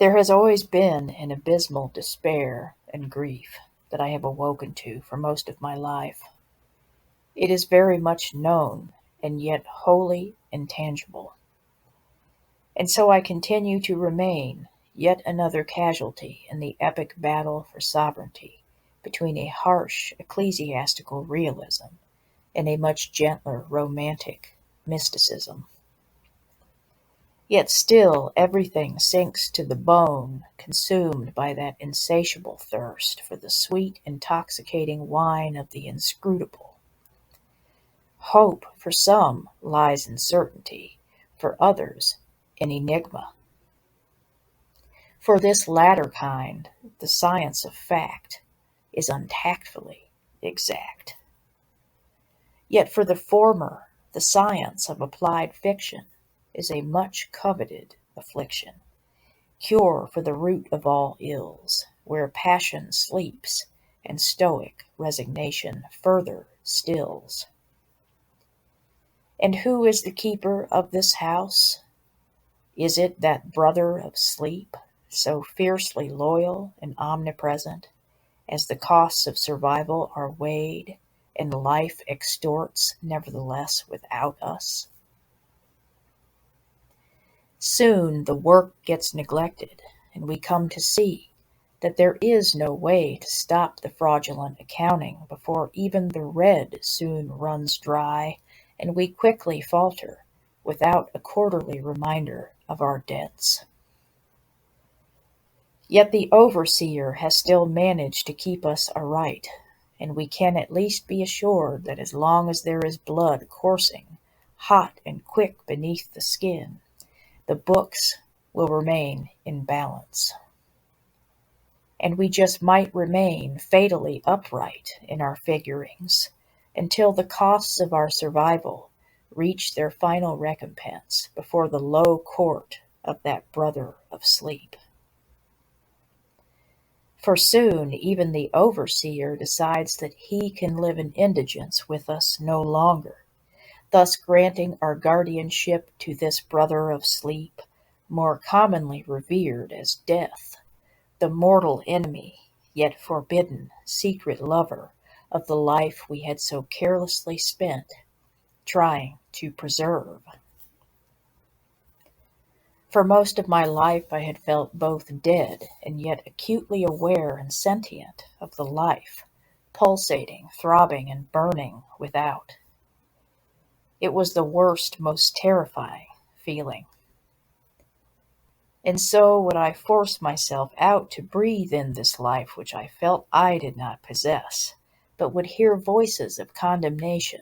There has always been an abysmal despair and grief that I have awoken to for most of my life. It is very much known and yet wholly intangible. And so I continue to remain yet another casualty in the epic battle for sovereignty between a harsh ecclesiastical realism and a much gentler romantic mysticism. Yet still everything sinks to the bone, consumed by that insatiable thirst for the sweet, intoxicating wine of the inscrutable. Hope for some lies in certainty, for others in enigma. For this latter kind, the science of fact is untactfully exact. Yet for the former, the science of applied fiction is a much coveted affliction, cure for the root of all ills, where passion sleeps and stoic resignation further stills. And who is the keeper of this house? Is it that brother of sleep, so fiercely loyal and omnipresent, as the costs of survival are weighed and life extorts nevertheless without us? Soon the work gets neglected, and we come to see that there is no way to stop the fraudulent accounting before even the red soon runs dry, and we quickly falter without a quarterly reminder of our debts. Yet the overseer has still managed to keep us aright, and we can at least be assured that as long as there is blood coursing, hot and quick beneath the skin, the books will remain in balance. And we just might remain fatally upright in our figurings until the costs of our survival reach their final recompense before the low court of that brother of sleep. For soon even the overseer decides that he can live in indigence with us no longer, thus granting our guardianship to this brother of sleep, more commonly revered as death, the mortal enemy, yet forbidden, secret lover of the life we had so carelessly spent trying to preserve. For most of my life I had felt both dead and yet acutely aware and sentient of the life, pulsating, throbbing, and burning without. It was the worst, most terrifying feeling. And so would I force myself out to breathe in this life which I felt I did not possess, but would hear voices of condemnation,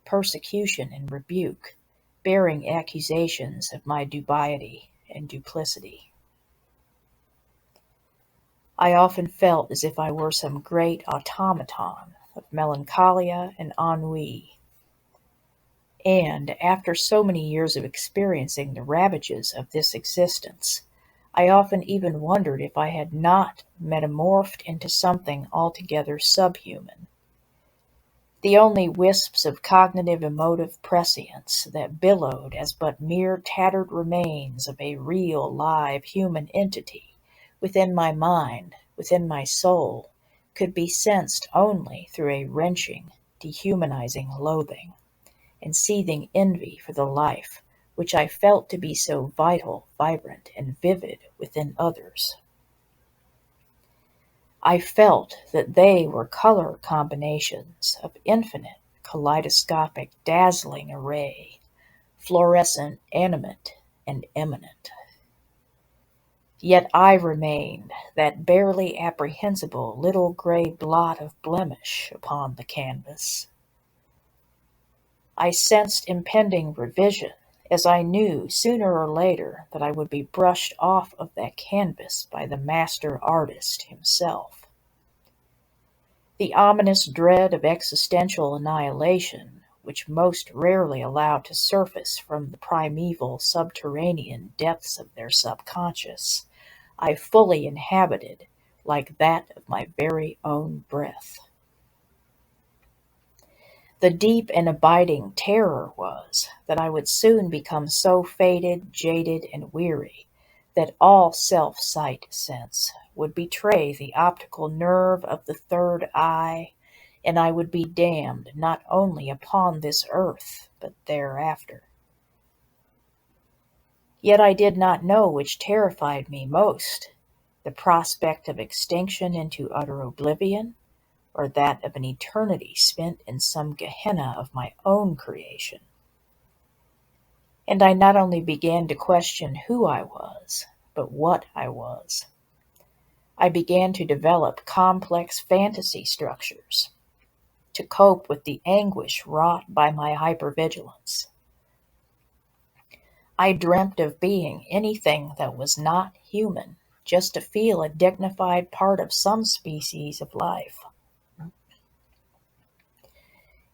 persecution, and rebuke, bearing accusations of my dubiety and duplicity. I often felt as if I were some great automaton of melancholia and ennui, and after so many years of experiencing the ravages of this existence, I often even wondered if I had not metamorphed into something altogether subhuman. The only wisps of cognitive emotive prescience that billowed as but mere tattered remains of a real, live human entity within my mind, within my soul, could be sensed only through a wrenching, dehumanizing loathing and seething envy for the life which I felt to be so vital, vibrant, and vivid within others. I felt that they were color combinations of infinite, kaleidoscopic, dazzling array, fluorescent, animate, and immanent. Yet I remained that barely apprehensible little gray blot of blemish upon the canvas. I sensed impending revision, as I knew sooner or later that I would be brushed off of that canvas by the master artist himself. The ominous dread of existential annihilation, which most rarely allowed to surface from the primeval subterranean depths of their subconscious, I fully inhabited like that of my very own breath. The deep and abiding terror was that I would soon become so faded, jaded, and weary that all self-sight sense would betray the optical nerve of the third eye, and I would be damned not only upon this earth, but thereafter. Yet I did not know which terrified me most, the prospect of extinction into utter oblivion, or that of an eternity spent in some Gehenna of my own creation. And I not only began to question who I was, but what I was. I began to develop complex fantasy structures to cope with the anguish wrought by my hypervigilance. I dreamt of being anything that was not human, just to feel a dignified part of some species of life.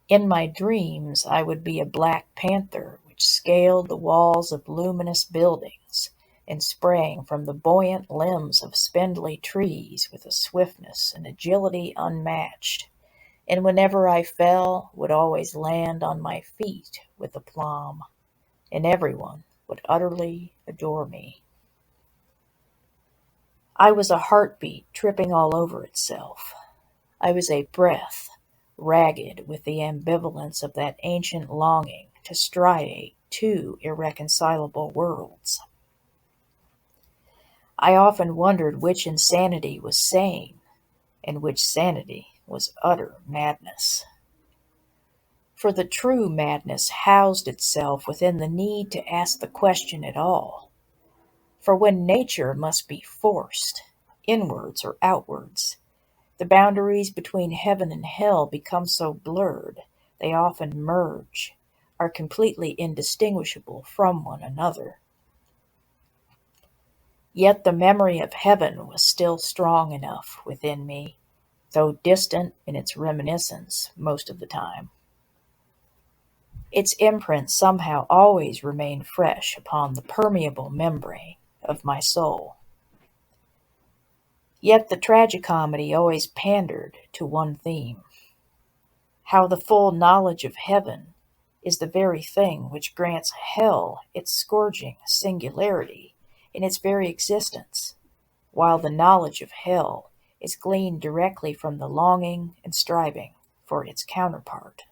In my dreams, I would be a black panther which scaled the walls of luminous buildings and sprang from the buoyant limbs of spindly trees with a swiftness and agility unmatched, and whenever I fell, would always land on my feet with aplomb, and everyone would utterly adore me. I was a heartbeat tripping all over itself. I was a breath, ragged with the ambivalence of that ancient longing to striate two irreconcilable worlds. I often wondered which insanity was sane, and which sanity was utter madness. For the true madness housed itself within the need to ask the question at all. For when nature must be forced, inwards or outwards, the boundaries between heaven and hell become so blurred they often merge, are completely indistinguishable from one another. Yet the memory of heaven was still strong enough within me, though distant in its reminiscence most of the time. Its imprint somehow always remained fresh upon the permeable membrane of my soul. Yet the tragicomedy always pandered to one theme: how the full knowledge of heaven is the very thing which grants hell its scourging singularity in its very existence, while the knowledge of hell is gleaned directly from the longing and striving for its counterpart.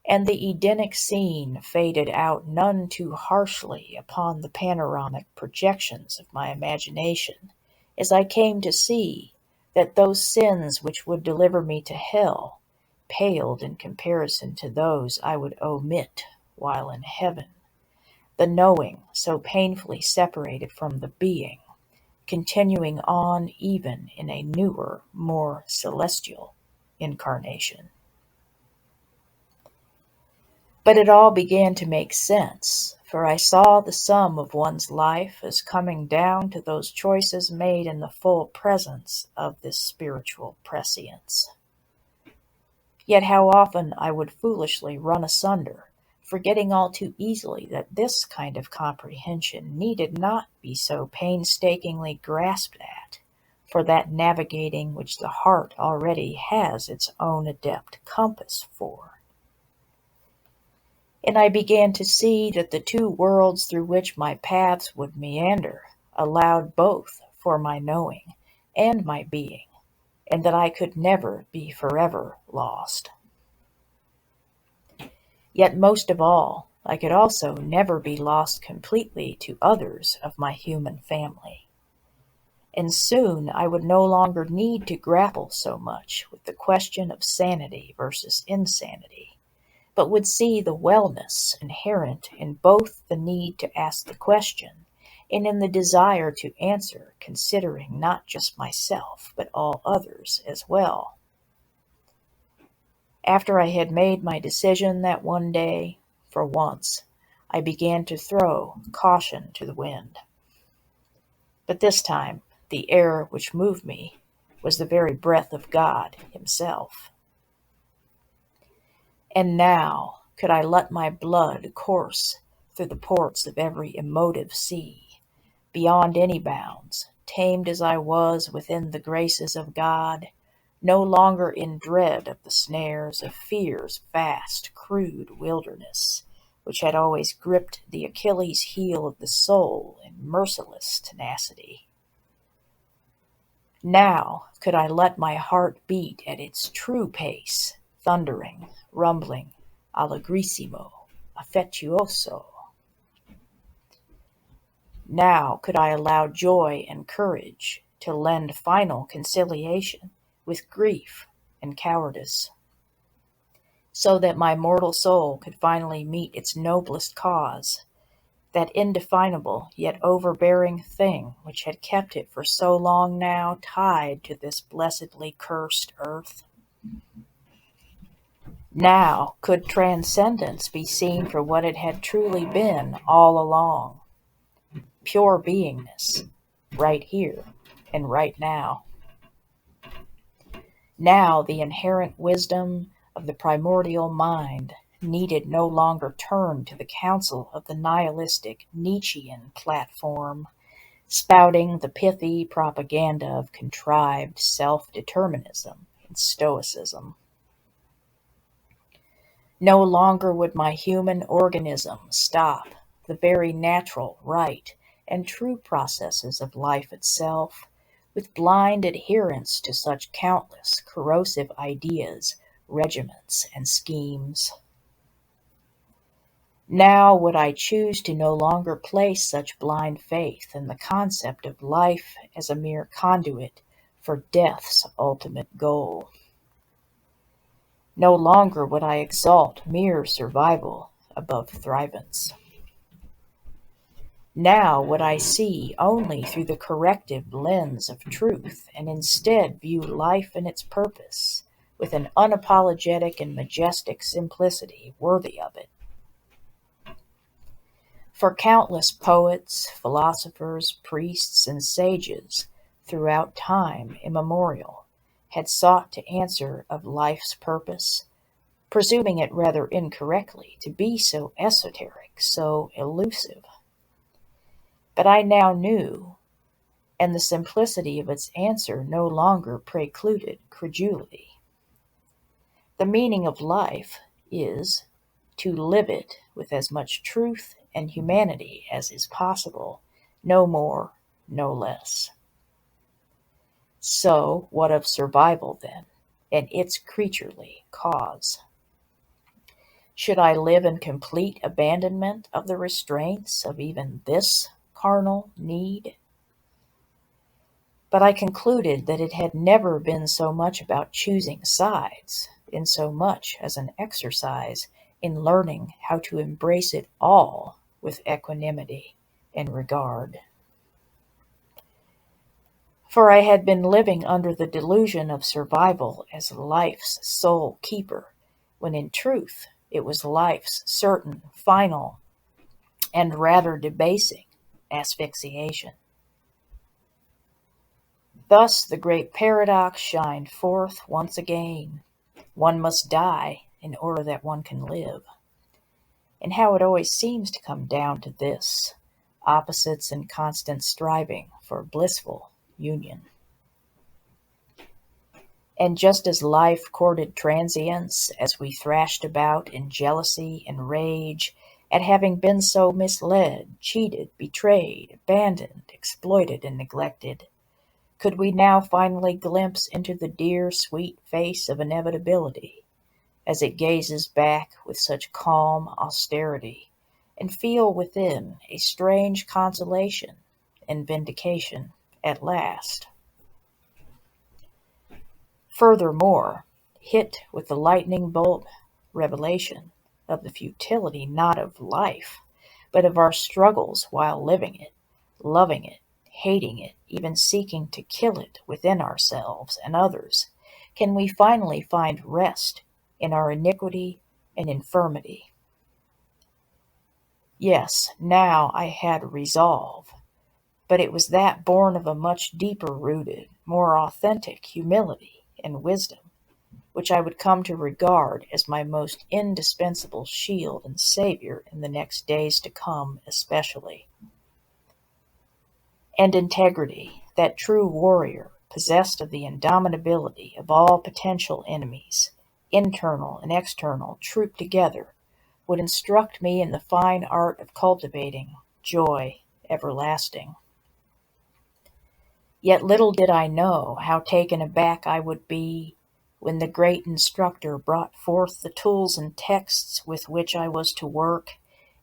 And the Edenic scene faded out none too harshly upon the panoramic projections of my imagination, as I came to see that those sins which would deliver me to hell paled in comparison to those I would omit while in heaven, the knowing so painfully separated from the being, continuing on even in a newer, more celestial incarnation. But it all began to make sense, for I saw the sum of one's life as coming down to those choices made in the full presence of this spiritual prescience. Yet how often I would foolishly run asunder, forgetting all too easily that this kind of comprehension needed not be so painstakingly grasped at, for that navigating which the heart already has its own adept compass for. And I began to see that the two worlds through which my paths would meander allowed both for my knowing and my being, and that I could never be forever lost. Yet most of all, I could also never be lost completely to others of my human family. And soon I would no longer need to grapple so much with the question of sanity versus insanity, but would see the wellness inherent in both the need to ask the question and in the desire to answer, considering not just myself, but all others as well. After I had made my decision that one day, for once, I began to throw caution to the wind. But this time, the air which moved me was the very breath of God Himself. And now could I let my blood course through the ports of every emotive sea, beyond any bounds, tamed as I was within the graces of God, no longer in dread of the snares of fear's vast, crude wilderness, which had always gripped the Achilles heel of the soul and merciless tenacity. Now could I let my heart beat at its true pace, thundering, rumbling, allegrissimo, affettuoso. Now could I allow joy and courage to lend final conciliation with grief and cowardice, so that my mortal soul could finally meet its noblest cause, that indefinable yet overbearing thing which had kept it for so long now tied to this blessedly cursed earth. Now could transcendence be seen for what it had truly been all along, pure beingness, right here and right now. Now the inherent wisdom of the primordial mind needed no longer turn to the counsel of the nihilistic Nietzschean platform, spouting the pithy propaganda of contrived self-determinism and stoicism. No longer would my human organism stop the very natural, right, and true processes of life itself, with blind adherence to such countless corrosive ideas, regiments, and schemes. Now would I choose to no longer place such blind faith in the concept of life as a mere conduit for death's ultimate goal. No longer would I exalt mere survival above thrivance. Now would I see only through the corrective lens of truth, and instead view life and its purpose with an unapologetic and majestic simplicity worthy of it. For countless poets, philosophers, priests, and sages throughout time immemorial had sought to answer of life's purpose, presuming it rather incorrectly to be so esoteric, so elusive. But I now knew, and the simplicity of its answer no longer precluded credulity. The meaning of life is to live it with as much truth and humanity as is possible, no more, no less. So what of survival then, and its creaturely cause? Should I live in complete abandonment of the restraints of even this carnal need? But I concluded that it had never been so much about choosing sides, in so much as an exercise in learning how to embrace it all with equanimity and regard. For I had been living under the delusion of survival as life's sole keeper, when in truth it was life's certain, final, and rather debasing asphyxiation. Thus the great paradox shined forth once again. One must die in order that one can live. And how it always seems to come down to this, opposites in constant striving for blissful union. And just as life courted transience, as we thrashed about in jealousy and rage at having been so misled, cheated, betrayed, abandoned, exploited, and neglected, could we now finally glimpse into the dear, sweet face of inevitability, as it gazes back with such calm austerity, and feel within a strange consolation and vindication at last. Furthermore, hit with the lightning bolt revelation of the futility not of life, but of our struggles while living it, loving it, hating it, even seeking to kill it within ourselves and others, can we finally find rest in our iniquity and infirmity. Yes, now I had resolve, but it was that born of a much deeper rooted, more authentic humility and wisdom, which I would come to regard as my most indispensable shield and savior in the next days to come especially. And integrity, that true warrior, possessed of the indomitability of all potential enemies, internal and external, trooped together, would instruct me in the fine art of cultivating joy everlasting. Yet little did I know how taken aback I would be when the great instructor brought forth the tools and texts with which I was to work,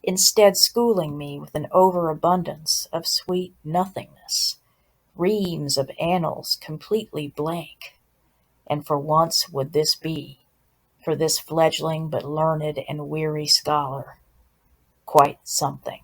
instead schooling me with an overabundance of sweet nothingness, reams of annals completely blank. And for once would this be, for this fledgling but learned and weary scholar, quite something.